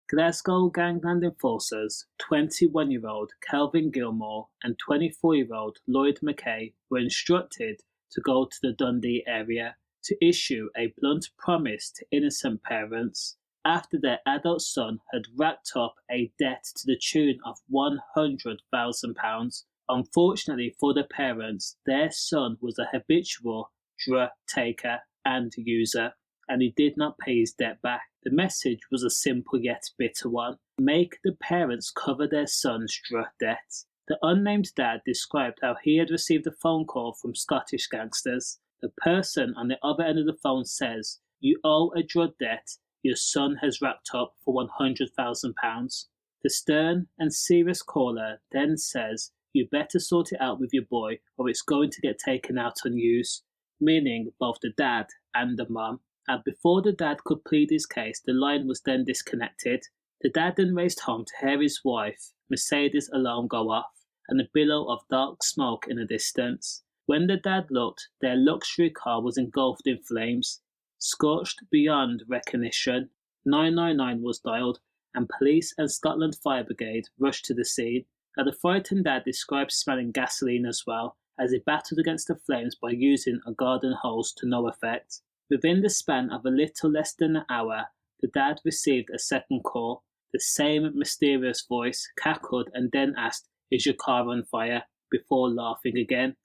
Glasgow Gangland enforcers 21-year-old Kelvin Gilmour and 24-year-old Lloyd mckay were instructed to go to the Dundee area to issue a blunt promise to innocent parents after their adult son had racked up a debt to the tune of £100,000. Unfortunately for the parents, their son was a habitual drug taker and user, and he did not pay his debt back. The message was a simple yet bitter one. Make the parents cover their son's drug debt. The unnamed dad described how he had received a phone call from Scottish gangsters. The person on the other end of the phone says, "You owe a drug debt your son has racked up for £100,000. The stern and serious caller then says, "You better sort it out with your boy or it's going to get taken out on yous," meaning both the dad and the mum. And before the dad could plead his case, the line was then disconnected. The dad then raced home to hear his wife, Mercedes' alarm go off, and a billow of dark smoke in the distance. When the dad looked, their luxury car was engulfed in flames. Scorched beyond recognition, 999 was dialed, and police and Scotland Fire Brigade rushed to the scene. Now the frightened dad described smelling gasoline as well, as he battled against the flames by using a garden hose to no effect. Within the span of a little less than an hour, the dad received a second call. The same mysterious voice cackled and then asked, "Is your car on fire?" before laughing again.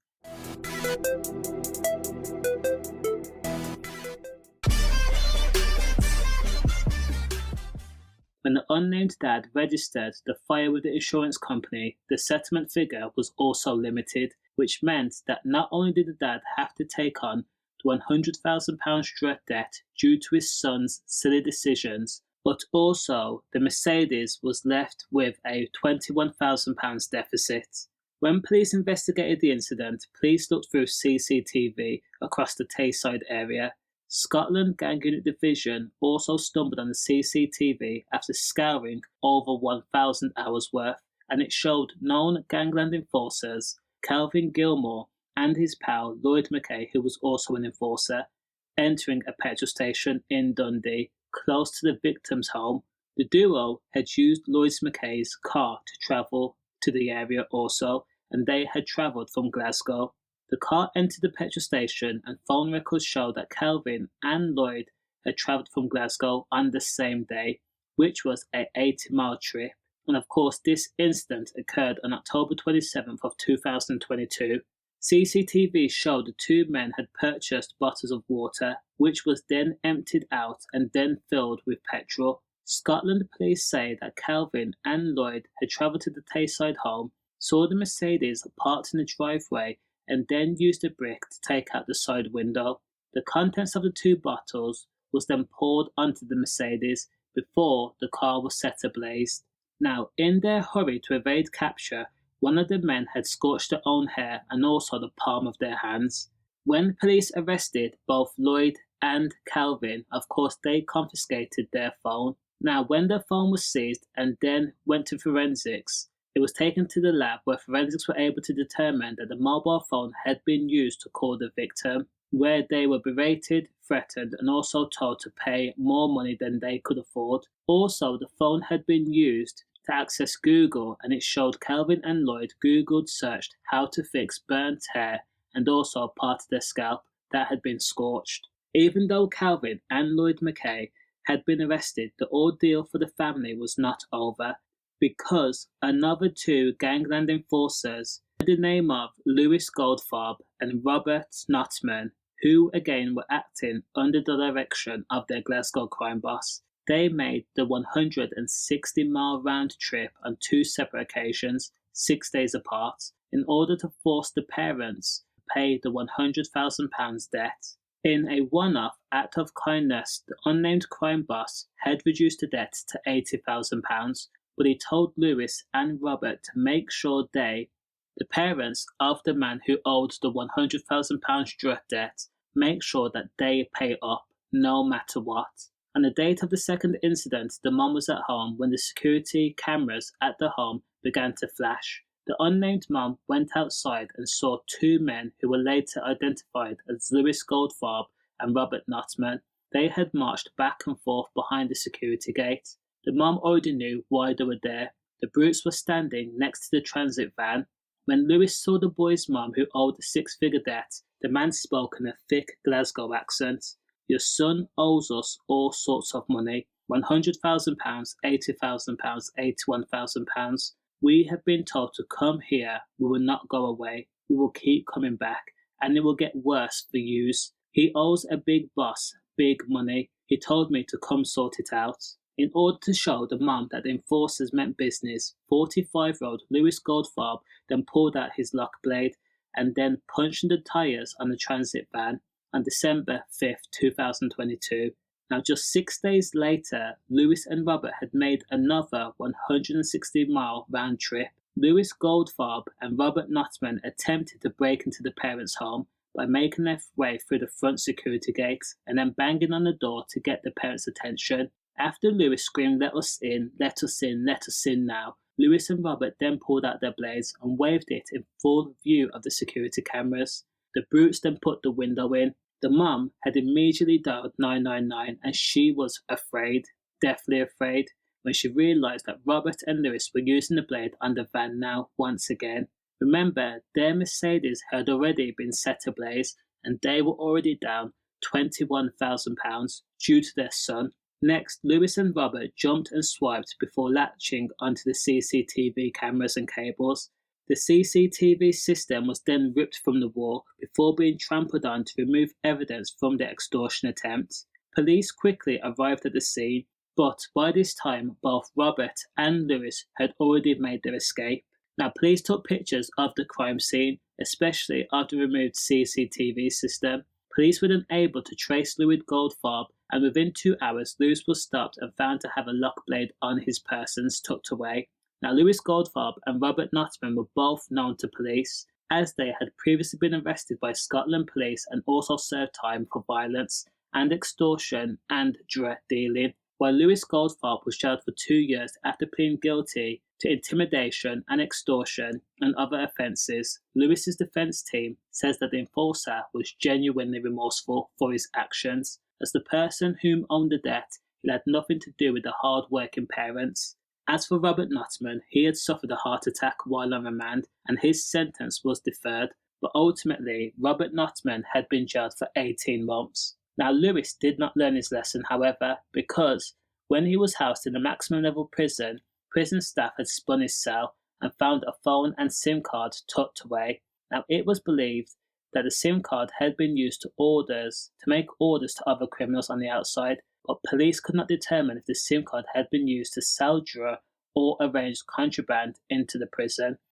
When the unnamed dad registered the fire with the insurance company, the settlement figure was also limited, which meant that not only did the dad have to take on the £100,000 drug debt due to his son's silly decisions, but also the Mercedes was left with a £21,000 deficit. When police investigated the incident, police looked through CCTV across the Tayside area. Scotland Gang Unit Division also stumbled on the CCTV after scouring over 1,000 hours worth, and it showed known Gangland enforcers Kelvin Gilmour and his pal Lloyd mckay, who was also an enforcer, entering a petrol station in Dundee, close to the victim's home. The duo had used Lloyd mckay's car to travel to the area also, and they had travelled from Glasgow. The car entered the petrol station, and phone records show that Kelvin and Lloyd had travelled from Glasgow on the same day, which was an 80-mile trip. And of course, this incident occurred on October 27th of 2022. CCTV showed the two men had purchased bottles of water, which was then emptied out and then filled with petrol. Scotland police say that Kelvin and Lloyd had travelled to the Tayside home, saw the Mercedes parked in the driveway, and then used a brick to take out the side window. The contents of the two bottles was then poured onto the Mercedes before the car was set ablaze. Now, in their hurry to evade capture, one of the men had scorched their own hair and also the palm of their hands. When police arrested both Lloyd and Kelvin, of course they confiscated their phone. Now, when their phone was seized and then went to forensics, it was taken to the lab where forensics were able to determine that the mobile phone had been used to call the victim, where they were berated, threatened, and also told to pay more money than they could afford. Also, the phone had been used to access Google, and it showed Kelvin and Lloyd Googled searched how to fix burnt hair and also part of their scalp that had been scorched. Even though Kelvin and Lloyd mckay had been arrested, the ordeal for the family was not over, because another two Gangland enforcers, by the name of Lewis Goldfarb and Robert Notman, who again were acting under the direction of their Glasgow crime boss, they made the 160-mile round trip on two separate occasions, 6 days apart, in order to force the parents to pay the £100,000 debt. In a one-off act of kindness, the unnamed crime boss had reduced the debt to £80,000, but he told Lewis and Robert to make sure they, the parents of the man who owed the £100,000 drug debt, make sure that they pay up no matter what. On the date of the second incident, the mom was at home when the security cameras at the home began to flash. The unnamed mom went outside and saw two men who were later identified as Lewis Goldfarb and Robert Notman. They had marched back and forth behind the security gate. The mum already knew why they were there. The brutes were standing next to the transit van. When Lewis saw the boy's mum who owed the six-figure debt, the man spoke in a thick Glasgow accent. Your son owes us all sorts of money. £100,000, £80,000, £81,000. We have been told to come here. We will not go away. We will keep coming back, and it will get worse for yous. He owes a big boss, big money. He told me to come sort it out. In order to show the mum that the enforcers meant business, 45-year-old Lewis Goldfarb then pulled out his lock blade and then punched the tyres on the transit van on December 5th, 2022. Now, just 6 days later, Lewis and Robert had made another 160-mile round trip. Lewis Goldfarb and Robert Notman attempted to break into the parents' home by making their way through the front security gate and then banging on the door to get the parents' attention. After Lewis screamed, "Let us in, let us in, let us in now," Lewis and Robert then pulled out their blades and waved it in full view of the security cameras. The brutes then put the window in. The mum had immediately dialed 999 and she was afraid, deathly afraid, when she realised that Robert and Lewis were using the blade on the van now once again. Remember, their Mercedes had already been set ablaze and they were already down £21,000 due to their son. Next, Lewis and Robert jumped and swiped before latching onto the CCTV cameras and cables. The CCTV system was then ripped from the wall before being trampled on to remove evidence from the extortion attempt. Police quickly arrived at the scene, but by this time both Robert and Lewis had already made their escape. Now, police took pictures of the crime scene, especially of the removed CCTV system. Police were then able to trace Lloyd Goldfarb, and within 2 hours, Lewis was stopped and found to have a lock blade on his persons tucked away. Now, Lewis Goldfarb and Robert Notman were both known to police, as they had previously been arrested by Scotland police and also served time for violence and extortion and drug dealing, while Lewis Goldfarb was jailed for 2 years after pleading guilty to intimidation and extortion and other offences. Lewis's defence team says that the enforcer was genuinely remorseful for his actions. As the person whom owned the debt, he had nothing to do with the hard-working parents. As for Robert Notman, he had suffered a heart attack while on remand and his sentence was deferred, but ultimately Robert Notman had been jailed for 18 months. Now, Lewis did not learn his lesson, however, because when he was housed in a maximum level prison, prison staff had spun his cell and found a phone and SIM card tucked away. Now, it was believed that the SIM card had been used to make orders to other criminals on the outside, but police could not determine if the SIM card had been used to sell drug or arrange contraband into the prison.